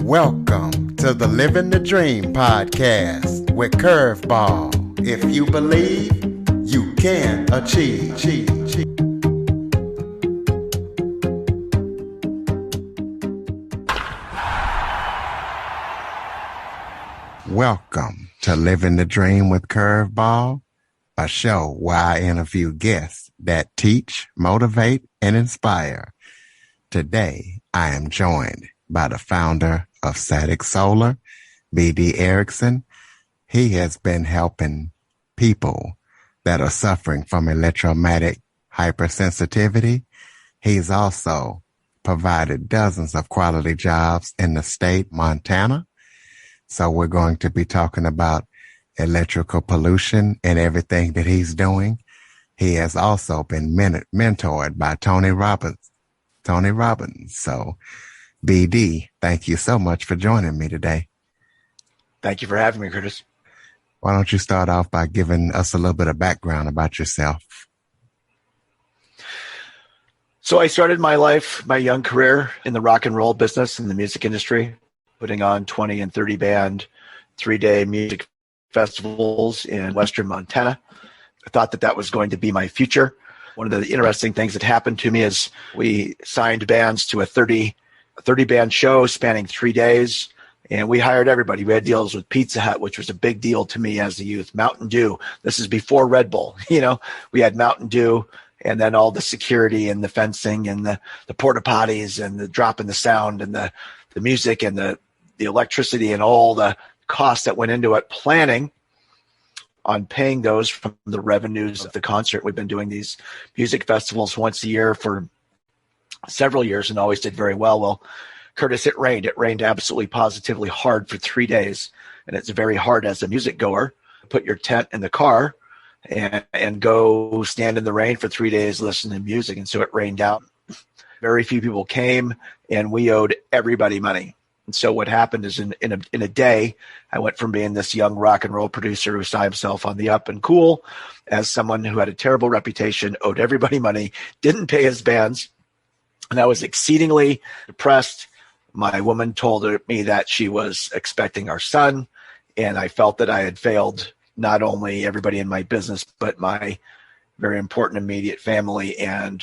Welcome to the Living the Dream podcast with Curveball. If you believe, you can achieve. Welcome to Living the Dream with Curveball, a show where I interview guests that teach, motivate, and inspire. Today, I am joined by the founder of Satic Solar, B.D. Erickson. He has been helping people that are suffering from electromagnetic hypersensitivity. He's also provided dozens of quality jobs in the state, Montana. So we're going to be talking about electrical pollution and everything that he's doing. He has also been mentored by Tony Robbins. So, BD, thank you so much for joining me today. Thank you for having me, Curtis. Why don't you start off by giving us a little bit of background about yourself? So I started my young career in the rock and roll business, in the music industry, putting on 20 and 30 band 3-day music festivals in Western Montana. I thought that was going to be my future. One of the interesting things that happened to me is we signed bands to a 30 band show spanning 3 days, and we hired everybody. We had deals with Pizza Hut, which was a big deal to me as a youth. Mountain Dew. This is before Red Bull. We had Mountain Dew, and then all the security and the fencing and the porta potties and the drop in the sound and the music and the electricity and all the costs that went into it, planning on paying those from the revenues of the concert. We've been doing these music festivals once a year for several years and always did very well. Well, Curtis, it rained. It rained absolutely positively hard for 3 days. And it's very hard as a music goer to put your tent in the car and go stand in the rain for 3 days, listen to music. And so it rained out. Very few people came, and we owed everybody money. And so what happened is in a day, I went from being this young rock and roll producer who saw himself on the up and cool as someone who had a terrible reputation, owed everybody money, didn't pay his bands, and I was exceedingly depressed. My woman told me that she was expecting our son, and I felt that I had failed not only everybody in my business, but my very important immediate family, and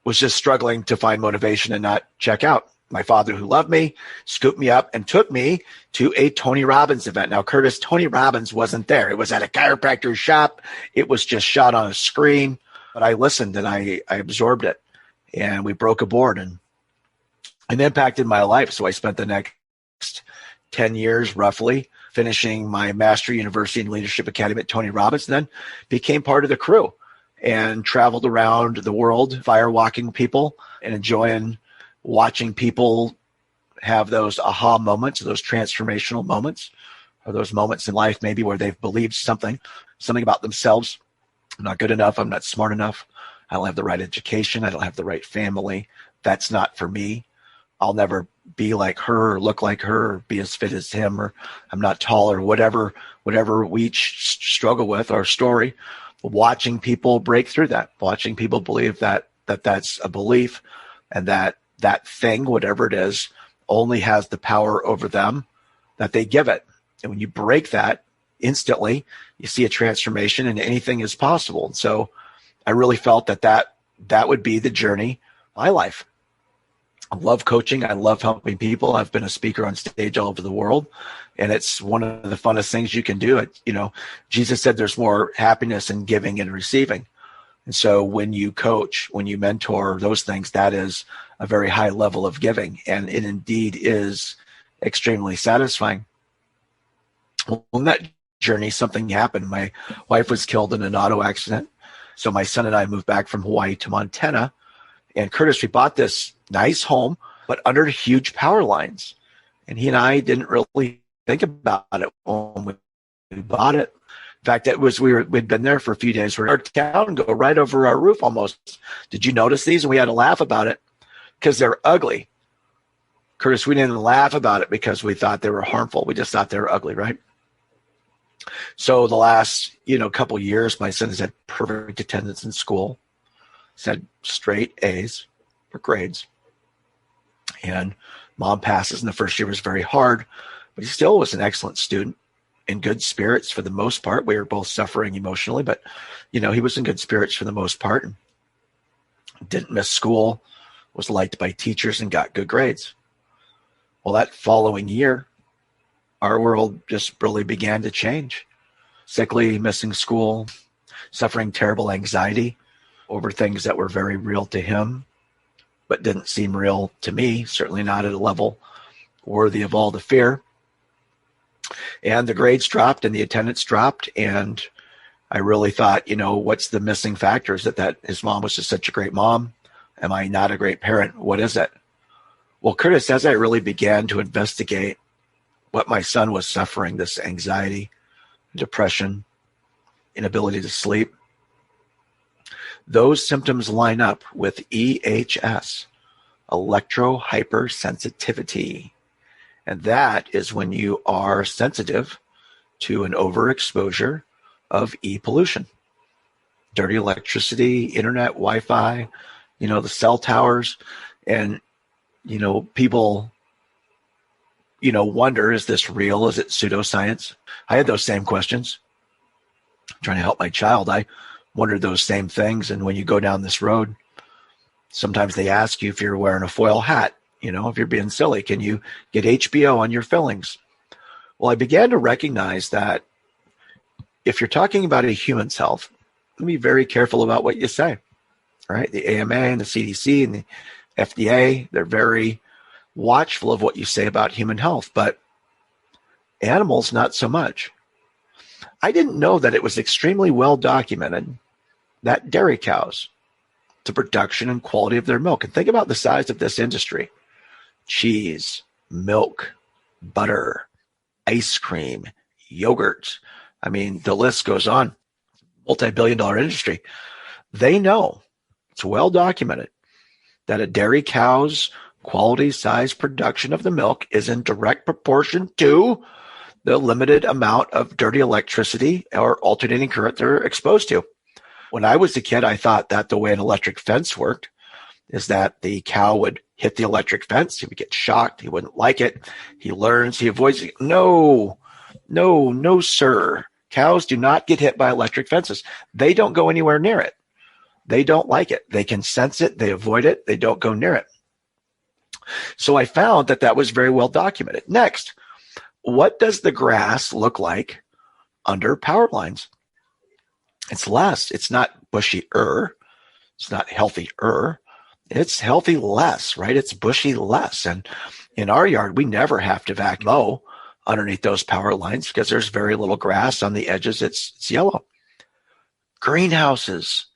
was just struggling to find motivation and not check out. My father, who loved me, scooped me up and took me to a Tony Robbins event. Now, Curtis, Tony Robbins wasn't there. It was at a chiropractor's shop. It was just shot on a screen. But I listened and I absorbed it. And we broke a board, and it impacted my life. So I spent the next 10 years roughly finishing my Master University in Leadership Academy at Tony Robbins, and then became part of the crew and traveled around the world, firewalking people and enjoying watching people have those aha moments, those transformational moments, or those moments in life maybe where they've believed something about themselves. I'm not good enough. I'm not smart enough. I don't have the right education. I don't have the right family. That's not for me. I'll never be like her or look like her or be as fit as him, or I'm not tall, or whatever we each struggle with, our story. Watching people break through that, watching people believe that that's a belief, and that thing, whatever it is, only has the power over them that they give it. And when you break that, instantly, you see a transformation, and anything is possible. And so I really felt that would be the journey of my life. I love coaching. I love helping people. I've been a speaker on stage all over the world, and it's one of the funnest things you can do. Jesus said there's more happiness in giving and receiving. And so when you coach, when you mentor, those things, that is a very high level of giving. And it indeed is extremely satisfying. Well, in that journey, something happened. My wife was killed in an auto accident. So my son and I moved back from Hawaii to Montana. And Curtis, we bought this nice home, but under huge power lines. And he and I didn't really think about it when we bought it. In fact, we'd been there for a few days. Our town go right over our roof almost. Did you notice these? And we had to laugh about it because they're ugly. Curtis, we didn't laugh about it because we thought they were harmful. We just thought they were ugly, right? So the last, couple years, my son has had perfect attendance in school. He's had straight A's for grades. And Mom passes, and the first year was very hard, but he still was an excellent student, in good spirits for the most part. We were both suffering emotionally, but he was in good spirits for the most part, and didn't miss school, was liked by teachers, and got good grades. Well, that following year, our world just really began to change. Sickly, missing school, suffering terrible anxiety over things that were very real to him, but didn't seem real to me, certainly not at a level worthy of all the fear. And the grades dropped and the attendance dropped. And I really thought, what's the missing factor? Is that his mom was just such a great mom? Am I not a great parent? What is it? Well, Curtis, as I really began to investigate what my son was suffering, this anxiety, depression, inability to sleep, those symptoms line up with EHS, electrohypersensitivity. And that is when you are sensitive to an overexposure of pollution, dirty electricity, internet, Wi-Fi, the cell towers. And, people, wonder, is this real? Is it pseudoscience? I had those same questions. Trying to help my child, I wondered those same things. And when you go down this road, sometimes they ask you if you're wearing a foil hat, if you're being silly, can you get HBO on your fillings? Well, I began to recognize that if you're talking about a human's health, be very careful about what you say, right? The AMA and the CDC and the FDA, they're very watchful of what you say about human health, but animals, not so much. I didn't know that it was extremely well documented that dairy cows, the production and quality of their milk, and think about the size of this industry: cheese, milk, butter, ice cream, yogurt. I mean, the list goes on. Multi-billion-dollar industry. They know, it's well documented, that a dairy cow's quality, size, production of the milk is in direct proportion to the limited amount of dirty electricity or alternating current they're exposed to. When I was a kid, I thought that the way an electric fence worked is that the cow would hit the electric fence. He would get shocked. He wouldn't like it. He learns. He avoids it. No, sir. Cows do not get hit by electric fences. They don't go anywhere near it. They don't like it. They can sense it. They avoid it. They don't go near it. So I found that was very well documented. Next, what does the grass look like under power lines? It's less. It's not bushy-er. It's not healthy-er. It's healthy less, right? It's bushy less. And in our yard, we never have to vacuum mow underneath those power lines because there's very little grass on the edges. It's yellow. Greenhouses,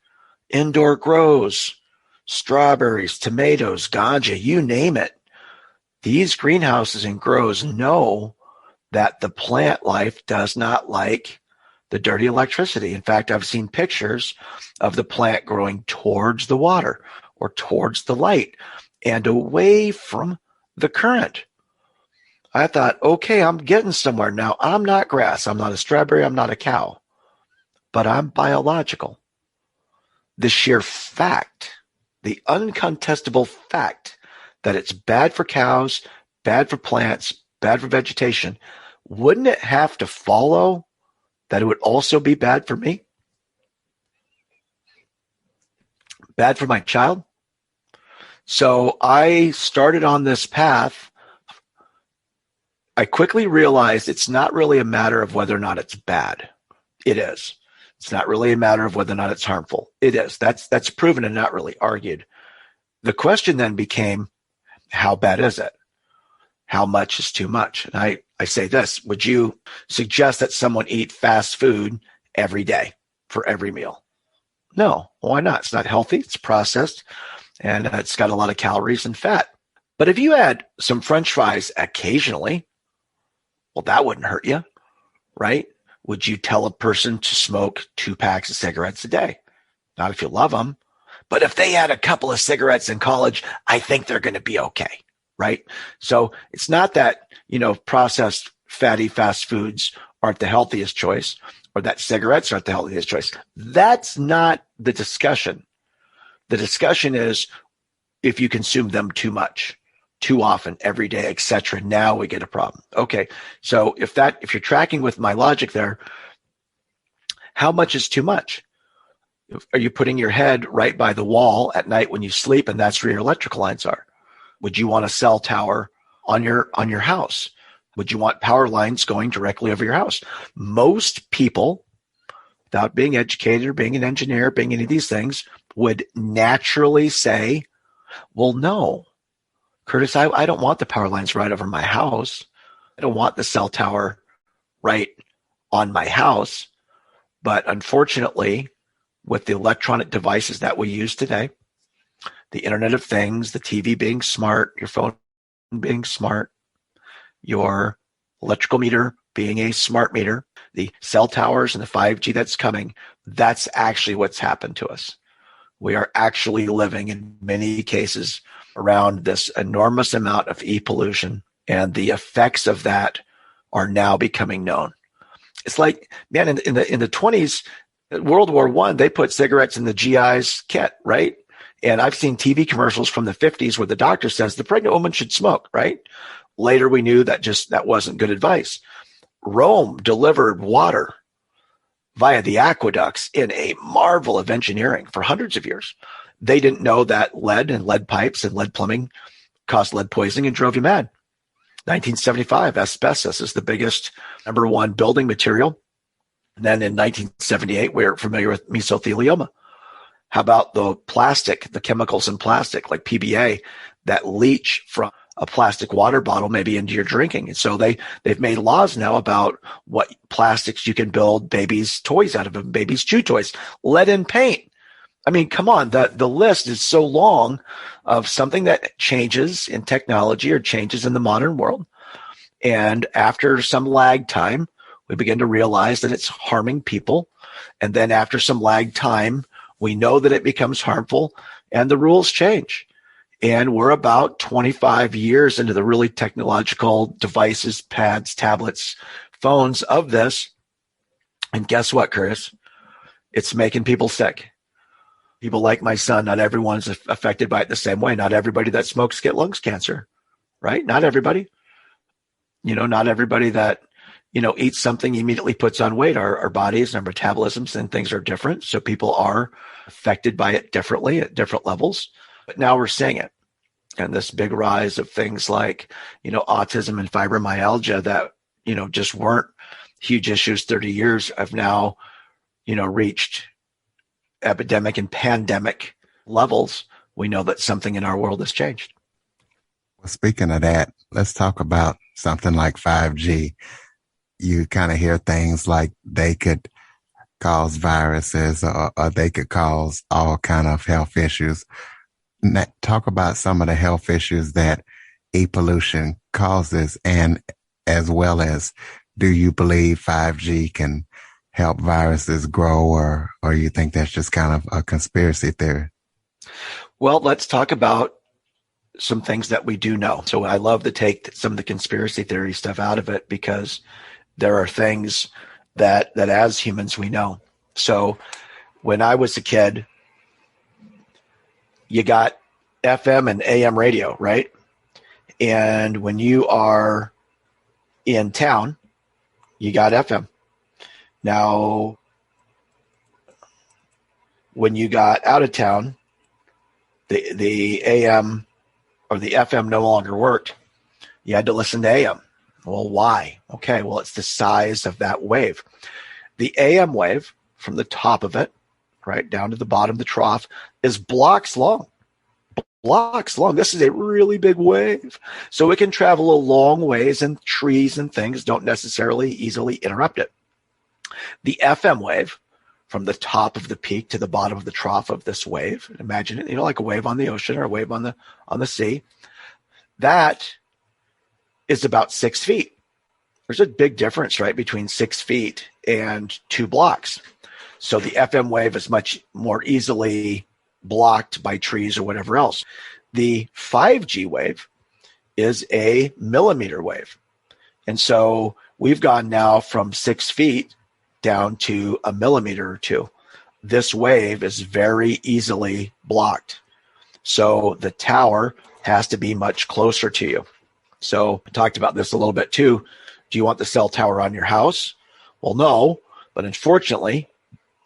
indoor grows, strawberries, tomatoes, ganja, you name it. These greenhouses and grows know that the plant life does not like the dirty electricity. In fact, I've seen pictures of the plant growing towards the water or towards the light and away from the current. I thought, okay, I'm getting somewhere now. I'm not grass. I'm not a strawberry. I'm not a cow, but I'm biological. The sheer fact, the uncontestable fact that it's bad for cows, bad for plants, bad for vegetation, wouldn't it have to follow that it would also be bad for me? Bad for my child? So I started on this path. I quickly realized it's not really a matter of whether or not it's bad. It is. It's not really a matter of whether or not it's harmful. It is. That's proven and not really argued. The question then became, how bad is it? How much is too much? And I say this: would you suggest that someone eat fast food every day for every meal? No. Why not? It's not healthy. It's processed, and it's got a lot of calories and fat. But if you had some French fries occasionally, well, that wouldn't hurt you, right? Would you tell a person to smoke 2 packs of cigarettes a day? Not if you love them. But if they had a couple of cigarettes in college, I think they're going to be okay, right? So it's not that, processed fatty fast foods aren't the healthiest choice or that cigarettes aren't the healthiest choice. That's not the discussion. The discussion is if you consume them too much. too often, every day, etc. Now we get a problem. Okay, so if you're tracking with my logic there, how much is too much? Are you putting your head right by the wall at night when you sleep, and that's where your electrical lines are? Would you want a cell tower on your house? Would you want power lines going directly over your house? Most people, without being educated or being an engineer, being any of these things, would naturally say, well, no, Curtis, I don't want the power lines right over my house. I don't want the cell tower right on my house. But unfortunately, with the electronic devices that we use today, the Internet of Things, the TV being smart, your phone being smart, your electrical meter being a smart meter, the cell towers and the 5G that's coming, that's actually what's happened to us. We are actually living in many cases around this enormous amount of e-pollution, and the effects of that are now becoming known. It's like, man, in the 20s, World War I, they put cigarettes in the GI's kit, right? And I've seen TV commercials from the 50s where the doctor says the pregnant woman should smoke, right? Later, we knew that that wasn't good advice. Rome delivered water via the aqueducts in a marvel of engineering for hundreds of years. They didn't know that lead and lead pipes and lead plumbing caused lead poisoning and drove you mad. 1975, asbestos is the biggest number one building material. And then in 1978, we're familiar with mesothelioma. How about the plastic, the chemicals in plastic like PBA that leach from a plastic water bottle maybe into your drinking? And so they've made laws now about what plastics you can build babies' toys out of them, babies' chew toys, lead in paint. I mean, come on, the list is so long of something that changes in technology or changes in the modern world. And after some lag time, we begin to realize that it's harming people. And then after some lag time, we know that it becomes harmful and the rules change. And we're about 25 years into the really technological devices, pads, tablets, phones of this. And guess what, Curtis? It's making people sick. People like my son, not everyone's affected by it the same way. Not everybody that smokes get lungs cancer, right? Not everybody. Not everybody that, eats something immediately puts on weight. Our bodies and our metabolisms and things are different. So people are affected by it differently at different levels. But now we're seeing it. And this big rise of things like, autism and fibromyalgia that, just weren't huge issues 30 years have now, reached epidemic and pandemic levels. We know that something in our world has changed. Well, speaking of that, let's talk about something like 5G. You kind of hear things like they could cause viruses or they could cause all kind of health issues. Talk about some of the health issues that e-pollution causes, and as well as, do you believe 5G can help viruses grow, or you think that's just kind of a conspiracy theory? Well, let's talk about some things that we do know. So I love to take some of the conspiracy theory stuff out of it, because there are things that as humans we know. So when I was a kid, you got FM and AM radio, right? And when you are in town, you got FM. Now, when you got out of town, the AM or the FM no longer worked. You had to listen to AM. Well, why? Okay, well, it's the size of that wave. The AM wave from the top of it, right down to the bottom of the trough, is blocks long. Blocks long. This is a really big wave. So it can travel a long ways, and trees and things don't necessarily easily interrupt it. The FM wave, from the top of the peak to the bottom of the trough of this wave, imagine it, like a wave on the ocean or a wave on the sea, that is about 6 feet. There's a big difference, right, between 6 feet and 2 blocks. So the FM wave is much more easily blocked by trees or whatever else. The 5G wave is a millimeter wave. And so we've gone now from 6 feet down to a millimeter or two. This wave is very easily blocked. So the tower has to be much closer to you. So I talked about this a little bit too. Do you want the cell tower on your house? Well, no, but unfortunately,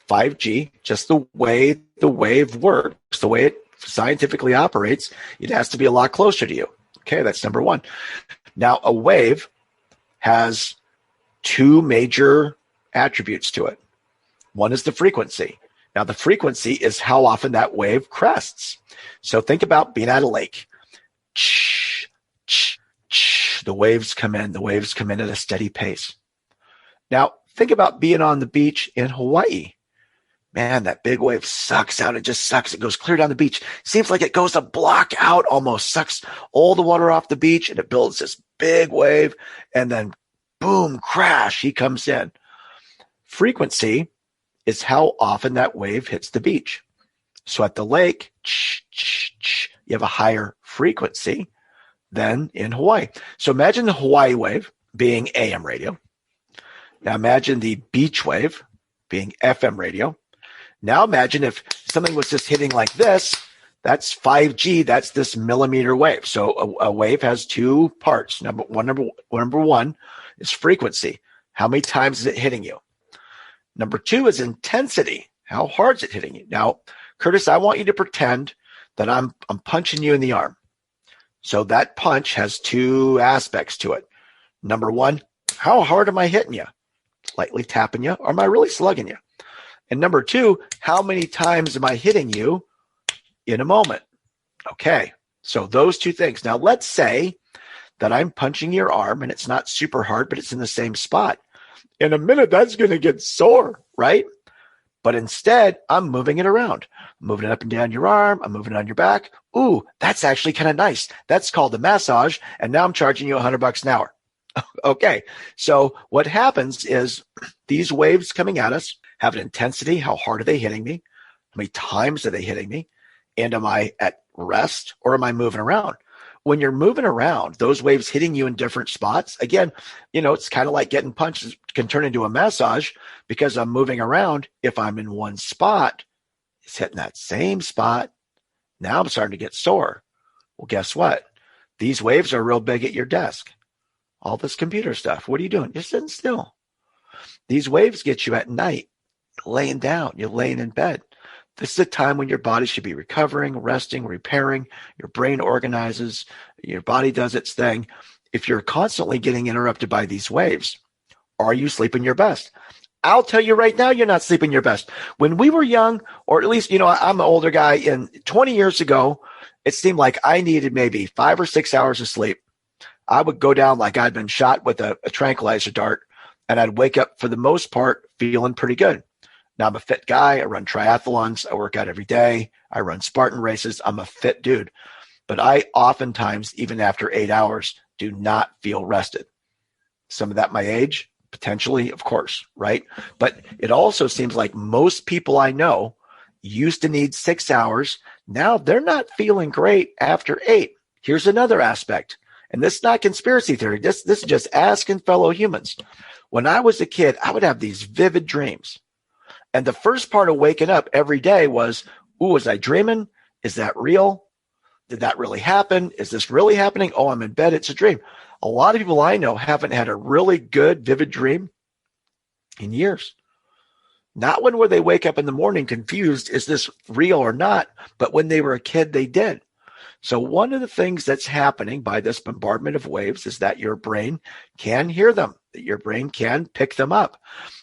5G, just the way the wave works, the way it scientifically operates, it has to be a lot closer to you. Okay, that's number one. Now, a wave has two major attributes to it. One is the frequency. Now, the frequency is how often that wave crests. So think about being at a lake. The waves come in. The waves come in at a steady pace. Now, think about being on the beach in Hawaii. Man, that big wave sucks out. It just sucks. It goes clear down the beach. Seems like it goes a block out, almost sucks all the water off the beach, and it builds this big wave, and then boom, crash, he comes in. Frequency is how often that wave hits the beach. So at the lake, you have a higher frequency than in Hawaii. So imagine the Hawaii wave being AM radio. Now imagine the beach wave being FM radio. Now imagine if something was just hitting like this, that's 5G, that's this millimeter wave. So a wave has two parts. Number one is frequency. How many times is it hitting you? Number two is intensity. How hard is it hitting you? Now, Curtis, I want you to pretend that I'm punching you in the arm. So that punch has two aspects to it. Number one, how hard am I hitting you? Lightly tapping you, or am I really slugging you? And number two, how many times am I hitting you in a moment? Okay, so those two things. Now, let's say that I'm punching your arm and it's not super hard, but it's in the same spot. In a minute, that's going to get sore, right? But instead, I'm moving it around. I'm moving it up and down your arm. I'm moving it on your back. Ooh, that's actually kind of nice. That's called a massage. And now I'm charging you $100 an hour. Okay, so what happens is these waves coming at us have an intensity. How hard are they hitting me? How many times are they hitting me? And am I at rest or am I moving around? When you're moving around, those waves hitting you in different spots, again, it's kind of like getting punched can turn into a massage because I'm moving around. If I'm in one spot, it's hitting that same spot. Now I'm starting to get sore. Well, guess what? These waves are real big at your desk. All this computer stuff. What are you doing? You're sitting still. These waves get you at night, laying down. You're laying in bed. This is a time when your body should be recovering, resting, repairing. Your brain organizes. Your body does its thing. If you're constantly getting interrupted by these waves, are you sleeping your best? I'll tell you right now, you're not sleeping your best. When we were young, or at least, I'm an older guy, and 20 years ago, it seemed like I needed maybe 5 or 6 hours of sleep. I would go down like I'd been shot with a tranquilizer dart, and I'd wake up for the most part feeling pretty good. Now I'm a fit guy. I run triathlons. I work out every day. I run Spartan races. I'm a fit dude. But I oftentimes, even after 8 hours, do not feel rested. Some of that my age, potentially, of course, right? But it also seems like most people I know used to need 6 hours. Now they're not feeling great after 8. Here's another aspect. And this is not conspiracy theory. This is just asking fellow humans. When I was a kid, I would have these vivid dreams. And the first part of waking up every day was, was I dreaming? Is that real? Did that really happen? Is this really happening? Oh, I'm in bed. It's a dream. A lot of people I know haven't had a really good, vivid dream in years. Not when they wake up in the morning confused, is this real or not? But when they were a kid, they did. So one of the things that's happening by this bombardment of waves is that your brain can hear them, that your brain can pick them up.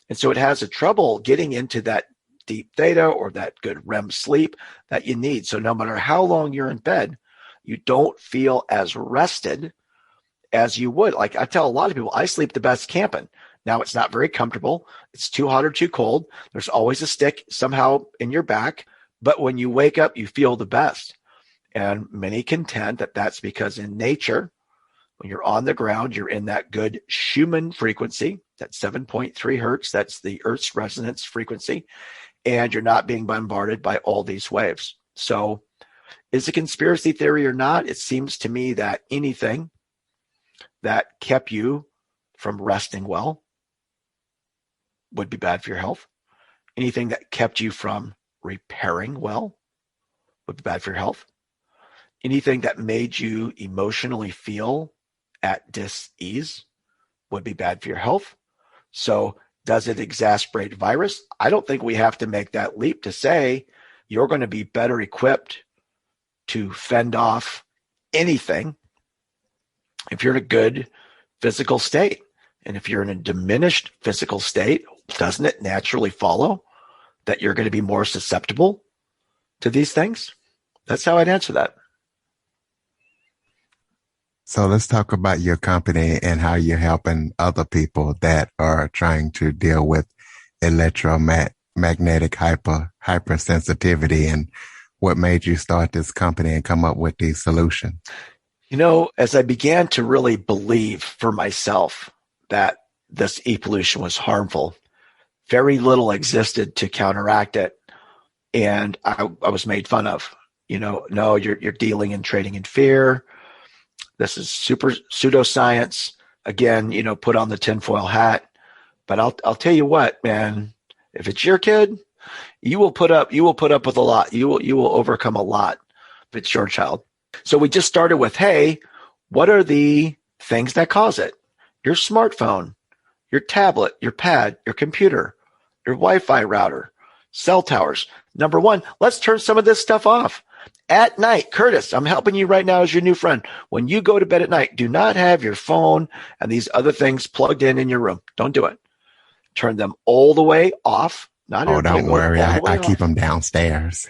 And so it has a trouble getting into that deep theta or that good REM sleep that you need. So no matter how long you're in bed, you don't feel as rested as you would. Like I tell a lot of people, I sleep the best camping. Now it's not very comfortable. It's too hot or too cold. There's always a stick somehow in your back. But when you wake up, you feel the best. And many contend that that's because in nature, when you're on the ground, you're in that good Schumann frequency, that 7.3 hertz. That's the Earth's resonance frequency. And you're not being bombarded by all these waves. So is it conspiracy theory or not? It seems to me that anything that kept you from resting well would be bad for your health. Anything that kept you from repairing well would be bad for your health. anything that made you emotionally feel at dis-ease would be bad for your health. So does it exacerbate virus? I don't think we have to make that leap to say you're going to be better equipped to fend off anything if you're in a good physical state. And if you're in a diminished physical state, doesn't it naturally follow that you're going to be more susceptible to these things? That's how I'd answer that. So let's talk about your company and how you're helping other people that are trying to deal with electromagnetic hypersensitivity, and what made you start this company and come up with these solutions. As I began to really believe for myself that this e-pollution was harmful, very little existed to counteract it. And I was made fun of. No, you're dealing and trading in fear. This is super pseudoscience. Again, put on the tinfoil hat. But I'll tell you what, man, if it's your kid, you will put up with a lot. You will overcome a lot if it's your child. So we just started with, hey, what are the things that cause it? Your smartphone, your tablet, your pad, your computer, your Wi-Fi router, cell towers. Number one, let's turn some of this stuff off. At night, Curtis, I'm helping you right now as your new friend. When you go to bed at night, do not have your phone and these other things plugged in your room. Don't do it. Turn them all the way off. Not don't worry. I keep them downstairs.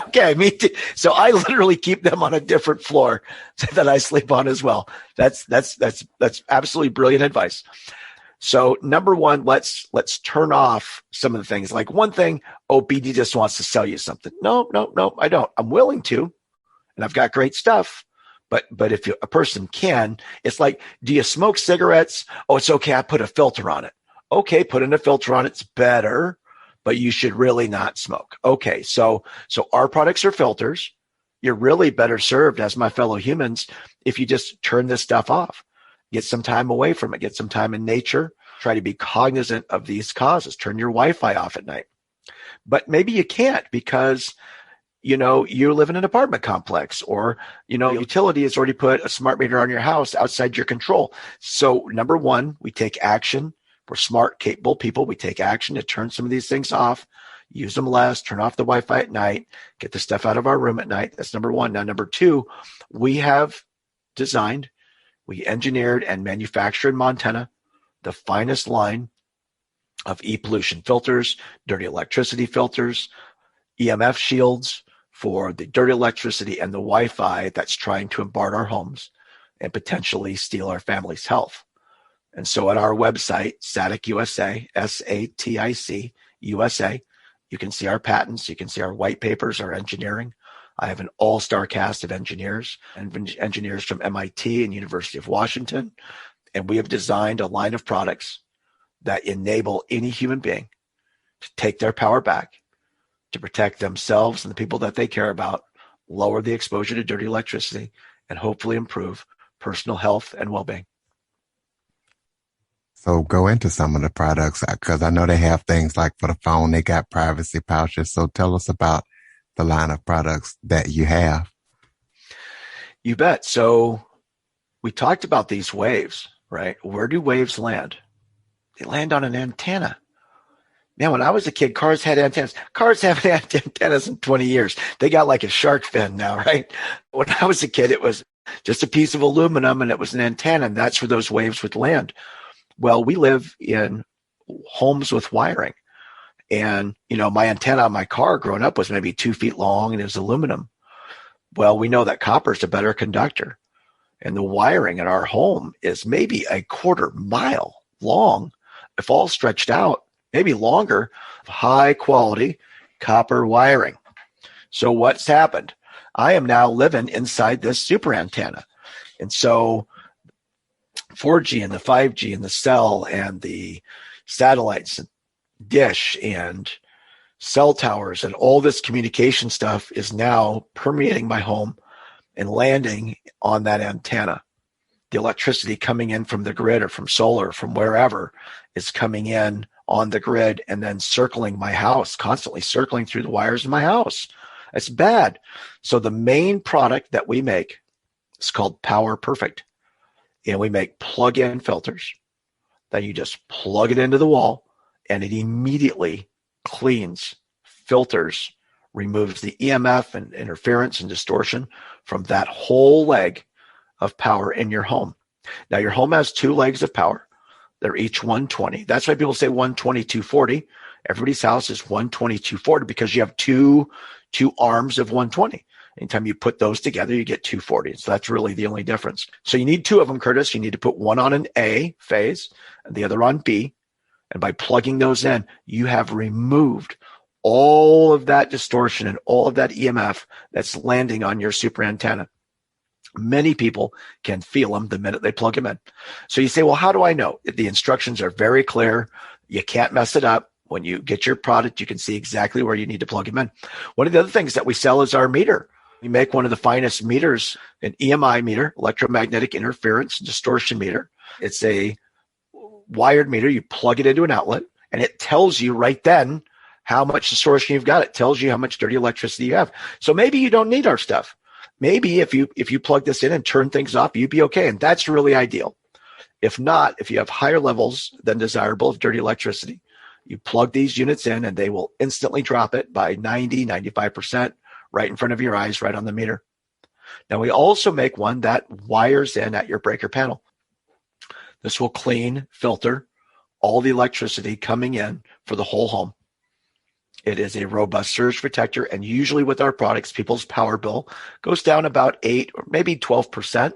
Okay, me too. So I literally keep them on a different floor that I sleep on as well. That's absolutely brilliant advice. So number one, let's turn off some of the things. Like one thing, BD just wants to sell you something. No, I don't. I'm willing to, and I've got great stuff. But if a person can, it's like, do you smoke cigarettes? Oh, it's okay. I put a filter on it. Okay, putting a filter on it's better, but you should really not smoke. Okay, so our products are filters. You're really better served as my fellow humans if you just turn this stuff off. Get some time away from it. Get some time in nature. Try to be cognizant of these causes. Turn your Wi-Fi off at night. But maybe you can't because, you live in an apartment complex or, utility has already put a smart meter on your house outside your control. So number one, we take action. We're smart, capable people. We take action to turn some of these things off, use them less, turn off the Wi-Fi at night, get the stuff out of our room at night. That's number one. Now, number two, we engineered and manufactured in Montana the finest line of e-pollution filters, dirty electricity filters, EMF shields for the dirty electricity and the Wi-Fi that's trying to bombard our homes and potentially steal our family's health. And so at our website, Satic USA, SATIC USA, you can see our patents, you can see our white papers, our engineering. I have an all-star cast of engineers and engineers from MIT and University of Washington. And we have designed a line of products that enable any human being to take their power back, to protect themselves and the people that they care about, lower the exposure to dirty electricity, and hopefully improve personal health and well-being. So go into some of the products because I know they have things like for the phone, they got privacy pouches. So tell us about the line of products that you have. You bet. So we talked about these waves, right? Where do waves land? They land on an antenna. Man, when I was a kid, cars had antennas. Cars haven't had antennas in 20 years. They got like a shark fin now, right? When I was a kid, it was just a piece of aluminum and it was an antenna, and that's where those waves would land. Well, we live in homes with wiring. And, my antenna on my car growing up was maybe 2 feet long and it was aluminum. Well, we know that copper is a better conductor. And the wiring in our home is maybe a 1/4 mile long, if all stretched out, maybe longer, high quality copper wiring. So what's happened? I am now living inside this super antenna. And so 4G and the 5G and the cell and the satellites and dish and cell towers and all this communication stuff is now permeating my home and landing on that antenna. The electricity coming in from the grid or from solar, from wherever, is coming in on the grid and then circling my house, constantly circling through the wires in my house. It's bad. So the main product that we make is called Power Perfect. And we make plug-in filters that you just plug it into the wall and it immediately cleans, filters, removes the EMF and interference and distortion from that whole leg of power in your home. Now, your home has 2 legs of power. They're each 120. That's why people say 120, 240. Everybody's house is 120, 240 because you have two arms of 120. Anytime you put those together, you get 240. So that's really the only difference. So you need 2 of them, Curtis. You need to put one on an A phase and the other on B. And by plugging those in, you have removed all of that distortion and all of that EMF that's landing on your super antenna. Many people can feel them the minute they plug them in. So you say, well, how do I know? The instructions are very clear. You can't mess it up. When you get your product, you can see exactly where you need to plug them in. One of the other things that we sell is our meter. We make one of the finest meters, an EMI meter, electromagnetic interference distortion meter. It's a wired meter. You plug it into an outlet, and it tells you right then how much distortion you've got. It tells you how much dirty electricity you have. So maybe you don't need our stuff. Maybe if you plug this in and turn things off, you'd be okay. And that's really ideal. If not, if you have higher levels than desirable of dirty electricity, you plug these units in and they will instantly drop it by 90, 95% right in front of your eyes, right on the meter. Now, we also make one that wires in at your breaker panel. This will clean, filter all the electricity coming in for the whole home. It is a robust surge protector, and usually with our products, people's power bill goes down about 8 or maybe 12%.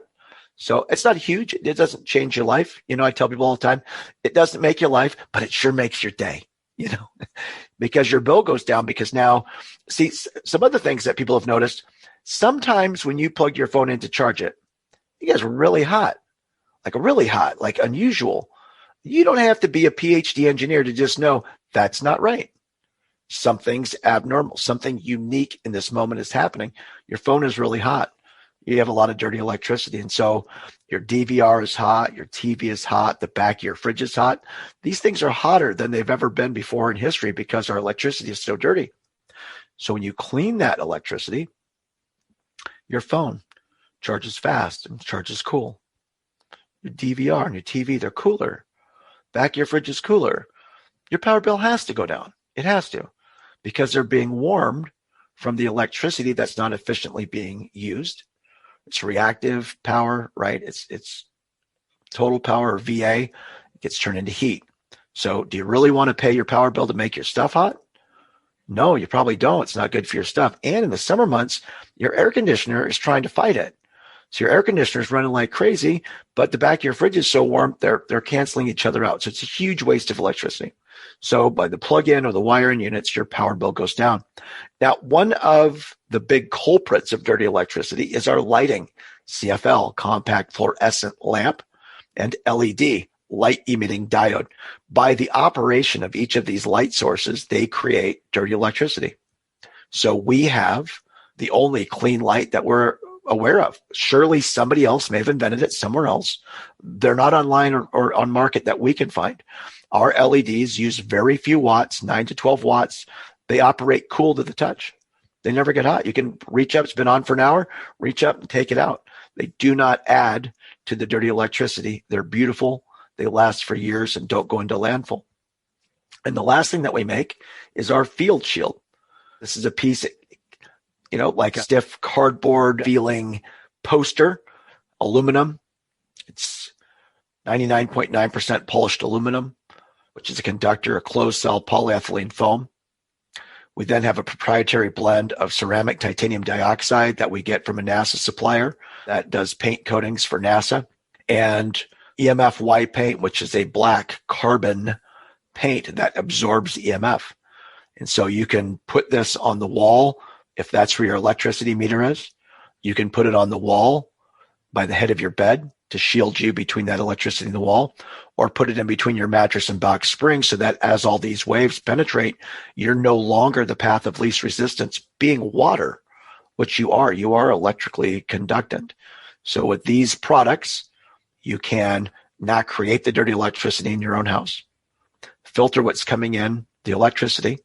So it's not huge. It doesn't change your life. I tell people all the time, it doesn't make your life, but it sure makes your day, because your bill goes down. Because now, see, some other things that people have noticed, sometimes when you plug your phone in to charge it, it gets really hot, like unusual. You don't have to be a PhD engineer to just know that's not right. Something's abnormal, something unique in this moment is happening. Your phone is really hot. You have a lot of dirty electricity. And so your DVR is hot, your TV is hot, the back of your fridge is hot. These things are hotter than they've ever been before in history because our electricity is so dirty. So when you clean that electricity, your phone charges fast and charges cool. Your DVR and your TV, they're cooler. Back of your fridge is cooler. Your power bill has to go down. It has to, because they're being warmed from the electricity that's not efficiently being used. It's reactive power, right? It's total power, or VA. It gets turned into heat. So do you really want to pay your power bill to make your stuff hot? No, you probably don't. It's not good for your stuff. And in the summer months, your air conditioner is trying to fight it. So your air conditioner is running like crazy, but the back of your fridge is so warm, they're canceling each other out. So it's a huge waste of electricity. So by the plug-in or the wire-in units, your power bill goes down. Now, one of the big culprits of dirty electricity is our lighting, CFL, compact fluorescent lamp, and LED, light-emitting diode. By the operation of each of these light sources, they create dirty electricity. So we have the only clean light that we're aware of. Surely somebody else may have invented it somewhere else. They're not online or on market that we can find. Our LEDs use very few watts, 9 to 12 watts. They operate cool to the touch. They never get hot. You can reach up. It's been on for an hour. Reach up and take it out. They do not add to the dirty electricity. They're beautiful. They last for years and don't go into landfill. And the last thing that we make is our field shield. This is a piece, like a stiff cardboard feeling poster, aluminum. It's 99.9% polished aluminum, which is a conductor, a closed cell polyethylene foam. We then have a proprietary blend of ceramic titanium dioxide that we get from a NASA supplier that does paint coatings for NASA, and EMF white paint, which is a black carbon paint that absorbs EMF. And so you can put this on the wall if that's where your electricity meter is. You can put it on the wall by the head of your bed to shield you between that electricity and the wall, or put it in between your mattress and box spring so that as all these waves penetrate, you're no longer the path of least resistance, being water, which you are. You are electrically conductant. So with these products, you can not create the dirty electricity in your own house, filter what's coming in, the electricity,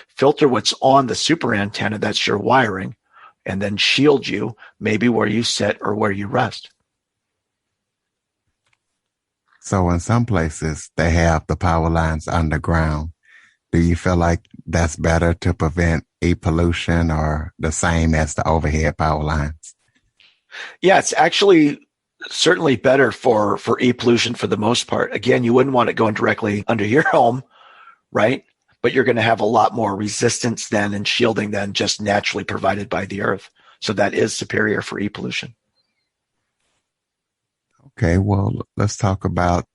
Filter what's on the super antenna, that's your wiring, and then shield you maybe where you sit or where you rest. So in some places, they have the power lines underground. Do you feel like that's better to prevent e-pollution or the same as the overhead power lines? Yeah, it's actually certainly better for e-pollution for the most part. Again, you wouldn't want it going directly under your home, right? But you're going to have a lot more resistance then and shielding than just naturally provided by the earth. So that is superior for e-pollution. Okay, well, let's talk about,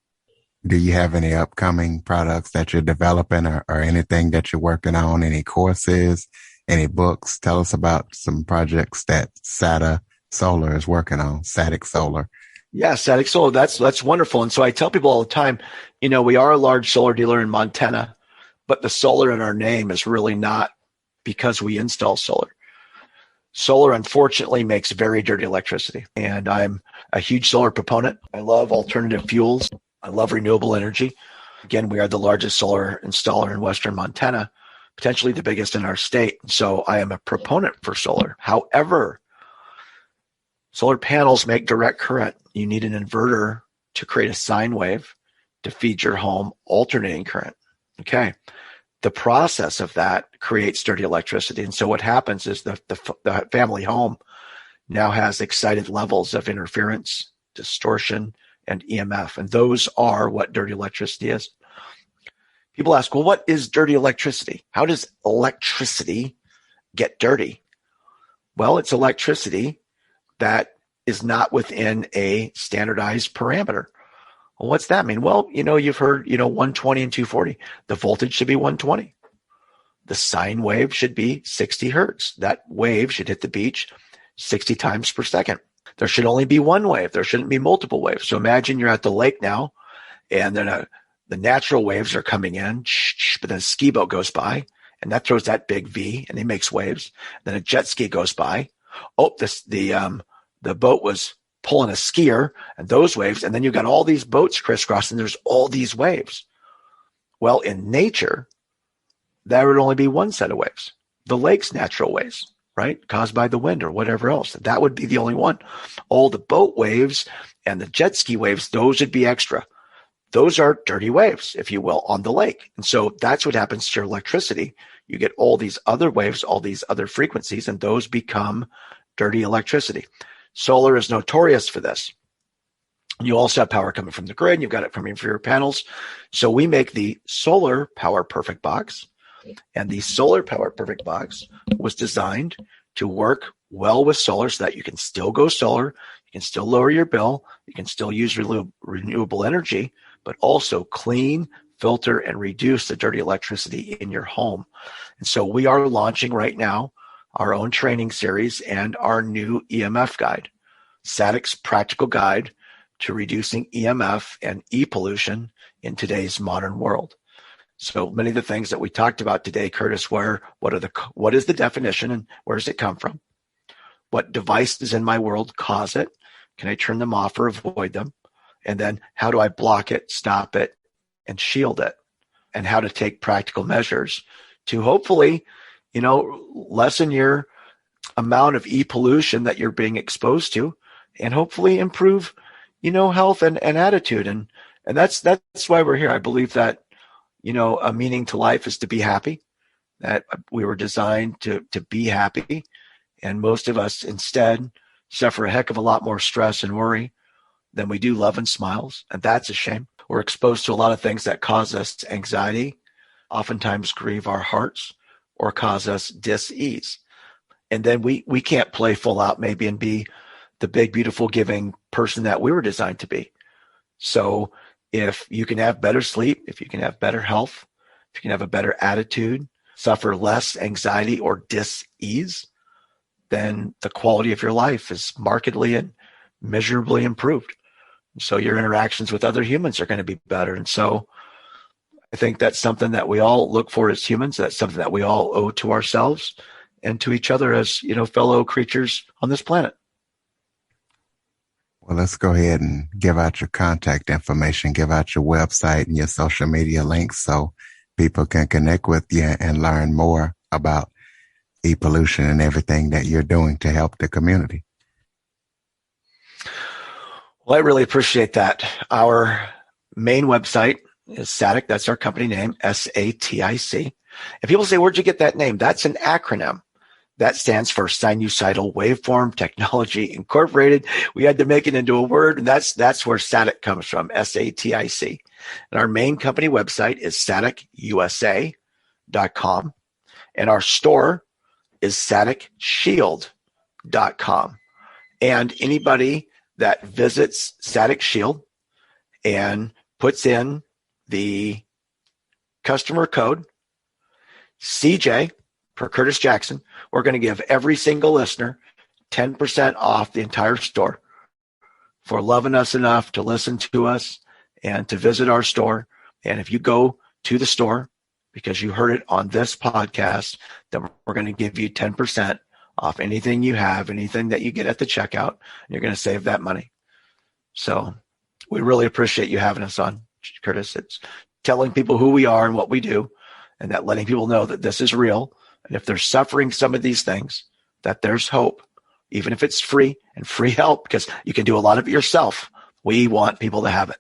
do you have any upcoming products that you're developing or anything that you're working on, any courses, any books? Tell us about some projects that SATA Solar is working on, Satic Solar. Yeah, satic solar, that's wonderful. And so I tell people all the time, we are a large solar dealer in Montana, but the solar in our name is really not because we install solar. Solar, unfortunately, makes very dirty electricity. And I'm a huge solar proponent. I love alternative fuels. I love renewable energy. Again, we are the largest solar installer in Western Montana, potentially the biggest in our state. So I am a proponent for solar. However, solar panels make direct current. You need an inverter to create a sine wave to feed your home alternating current. Okay. The process of that creates dirty electricity. And so what happens is the family home now has excited levels of interference, distortion, and EMF. And those are what dirty electricity is. People ask, well, what is dirty electricity? How does electricity get dirty? Well, it's electricity that is not within a standardized parameter. Well, what's that mean? Well, you've heard, 120 and 240. The voltage should be 120. The sine wave should be 60 hertz. That wave should hit the beach 60 times per second. There should only be one wave. There shouldn't be multiple waves. So imagine you're at the lake now, and then the natural waves are coming in, but then a ski boat goes by, and that throws that big V, and it makes waves. Then a jet ski goes by. Oh, the boat was pulling a skier and those waves, and then you've got all these boats crisscrossing. There's all these waves. Well, in nature, there would only be one set of waves. The lake's natural waves, right? Caused by the wind or whatever else. That would be the only one. All the boat waves and the jet ski waves, those would be extra. Those are dirty waves, if you will, on the lake. And so that's what happens to your electricity. You get all these other waves, all these other frequencies, and those become dirty electricity. Solar is notorious for this. You also have power coming from the grid. You've got it coming from your panels. So we make the Solar Power Perfect Box. And the Solar Power Perfect Box was designed to work well with solar so that you can still go solar. You can still lower your bill. You can still use renewable energy, but also clean, filter, and reduce the dirty electricity in your home. And so we are launching right now our own training series and our new EMF guide, Satic's Practical Guide to Reducing EMF and E-Pollution in Today's Modern World. So many of the things that we talked about today, Curtis, what is the definition and where does it come from? What devices in my world cause it? Can I turn them off or avoid them? And then how do I block it, stop it, and shield it? And how to take practical measures to hopefully lessen your amount of e-pollution that you're being exposed to, and hopefully improve, health and attitude. And that's why we're here. I believe that, a meaning to life is to be happy, that we were designed to be happy. And most of us instead suffer a heck of a lot more stress and worry than we do love and smiles. And that's a shame. We're exposed to a lot of things that cause us anxiety, oftentimes grieve our hearts, or cause us dis-ease. And then we can't play full out maybe and be the big, beautiful, giving person that we were designed to be. So if you can have better sleep, if you can have better health, if you can have a better attitude, suffer less anxiety or dis-ease, then the quality of your life is markedly and measurably improved. So your interactions with other humans are going to be better. And so I think that's something that we all look for as humans. That's something that we all owe to ourselves and to each other as, fellow creatures on this planet. Well, let's go ahead and give out your contact information, give out your website and your social media links so people can connect with you and learn more about e-pollution and everything that you're doing to help the community? Well, I really appreciate that. Our main website is satic. That's our company name, SATIC. And people say, where'd you get that name? That's an acronym. That stands for Sinusoidal Waveform Technology Incorporated. We had to make it into a word, and that's where satic comes from, SATIC. And our main company website is saticusa.com. And our store is saticshield.com. And anybody that visits Satic Shield and puts in the customer code CJ for Curtis Jackson, we're going to give every single listener 10% off the entire store for loving us enough to listen to us and to visit our store. And if you go to the store because you heard it on this podcast, then we're going to give you 10% off anything you have, anything that you get at the checkout, and you're going to save that money. So we really appreciate you having us on, Curtis. It's telling people who we are and what we do, and that letting people know that this is real. And if they're suffering some of these things, that there's hope, even if it's free and free help, because you can do a lot of it yourself. We want people to have it.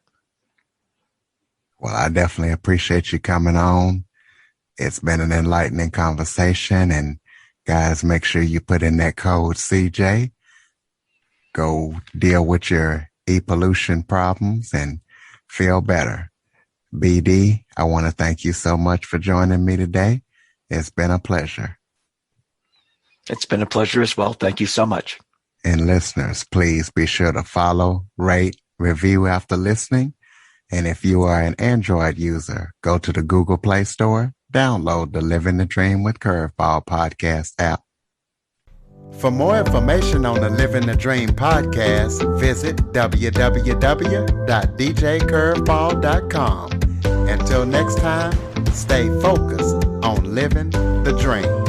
Well, I definitely appreciate you coming on. It's been an enlightening conversation, and guys, make sure you put in that code CJ. Go deal with your e-pollution problems and feel better. BD, I want to thank you so much for joining me today. It's been a pleasure. It's been a pleasure as well. Thank you so much. And listeners, please be sure to follow, rate, review after listening. And if you are an Android user, go to the Google Play Store, download the Living the Dream with Curveball podcast app. For more information on the Living the Dream podcast, visit www.djcurveball.com. Until next time, stay focused on living the dream.